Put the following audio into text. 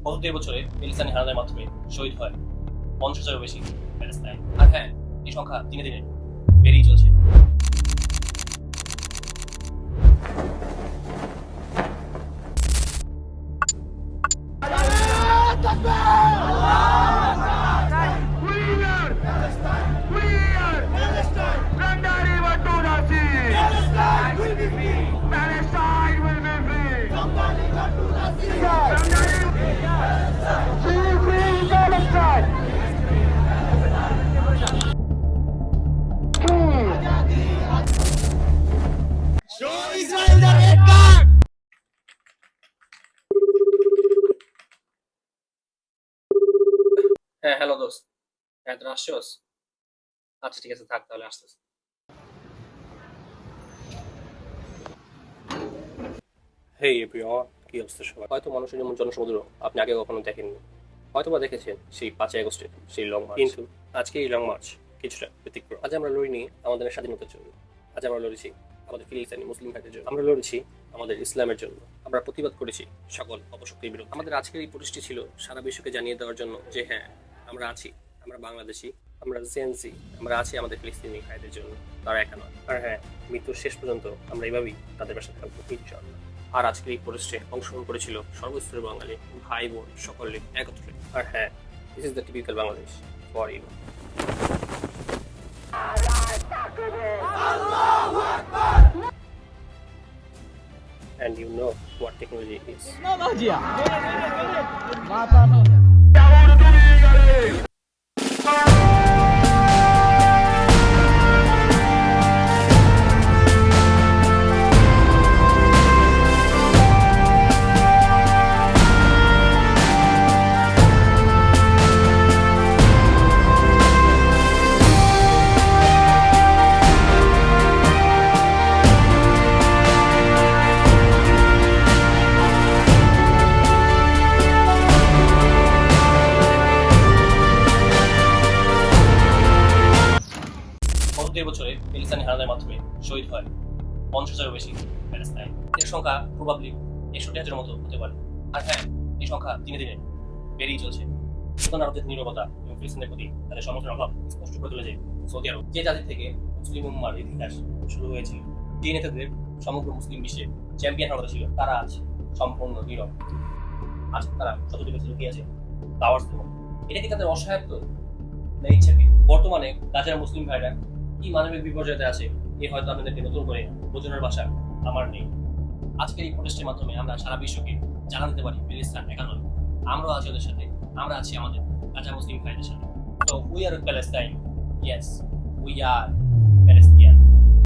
গত 2 বছরে প্যালেস্টাইনি হানাদারের মাধ্যমে শহীদ হয় 50,000-এরও বেশি প্যালেস্টাইন। আর হ্যাঁ, এই সংখ্যা দিনে দিনে বেড়েই চলছে। হ্যাঁ, হ্যালো দোস্ত। হ্যাঁ, তোরা আসছোস? আচ্ছা ঠিক আছে, থাক তাহলে আসতেছি। হেই এভরিওয়ান, কি অবস্থা সবার? হয়তো মানুষের যেমন জনসমুদ্র আপনি আগে কখনো দেখেননি, হয়তো বা দেখেছেন সেই 5ই আগস্টের সেই লং মার্চ, কিন্তু আজকে এই লং মার্চ কিছুটা ব্যতিক্রম। আজ আমরা লড়িনি আমাদের স্বাধীনতার জন্য, আজ আমরা লড়েছি আমাদের ফিলিস্তিনি মুসলিম ভাইদের জন্য, আমরা লড়েছি আমাদের ইসলামের জন্য, আমরা প্রতিবাদ করেছি সকল অপশক্তির বিরুদ্ধে। আমাদের আজকের এই প্রতিষ্ঠি ছিল সারা বিশ্বকে জানিয়ে দেওয়ার জন্য যে হ্যাঁ, আমরা আছি, আমরা বাংলাদেশি, আমরা জেনজি, আমরা আছি আমাদের ফিলিস্তিনি ভাইদের জন্য, তারা একা নয়। আর হ্যাঁ, মৃত্যুর শেষ পর্যন্ত আমরা এইভাবেই তাদের পাশে থাকবো ইনশাআল্লাহ। আর আজকের এই পোস্টে অংশগ্রহণ করেছিল সর্বস্তরের বাঙালি ভাই বোন সকলে একত্রে। আর হ্যাঁ, this is the typical Bangladesh for you. And you know what technology is. Tecnologia. Matano. গত 2 বছরে প্যালেস্টাইনি হানাদারের মাধ্যমে শহীদ হয় 50,000-এরও বেশি প্যালেস্টাইন। এর সংখ্যা প্রবাবলি 61,000-এর মতো হতে পারে। আর হ্যাঁ, এই সংখ্যা দিনে দিনে বেড়েই চলছে। প্রধান আরবদের নীরবতা এবং ফিলিস্তিনের প্রতি তাদের সমর্থনের অভাব স্পষ্ট করে তুলে যে সৌদি আরব যে জাতি থেকে মুসলিম উম্মার ইতিহাস শুরু হয়েছিল, যে নেতাদের সমগ্র মুসলিম বিশ্বে চ্যাম্পিয়ন হওয়া ছিল, তারা আজ সম্পূর্ণ নীরব। আজ তারা শতটি বেশি লুকিয়ে আছে টাওয়ার্স দেব। এটা কি তাদের অসহায়ত্ব না ইচ্ছাকৃত? বর্তমানে গাজার মুসলিম ভাইরা কি মানবিক বিপর্যয়তে আছে এ হয়তো আপনাদেরকে নতুন করে বোঝানোর ভাষা আমার নেই। আজকের এই প্রোটেস্টের মাধ্যমে আমরা সারা বিশ্বকে জানা দিতে পারি প্যালেস্টাইন একা নয়, আমরাও আছি ওদের সাথে, আমরা আছি আমাদের গাজা মুসলিম ভাইদের সাথে। So we are Palestine. Yes, we are Palestinian.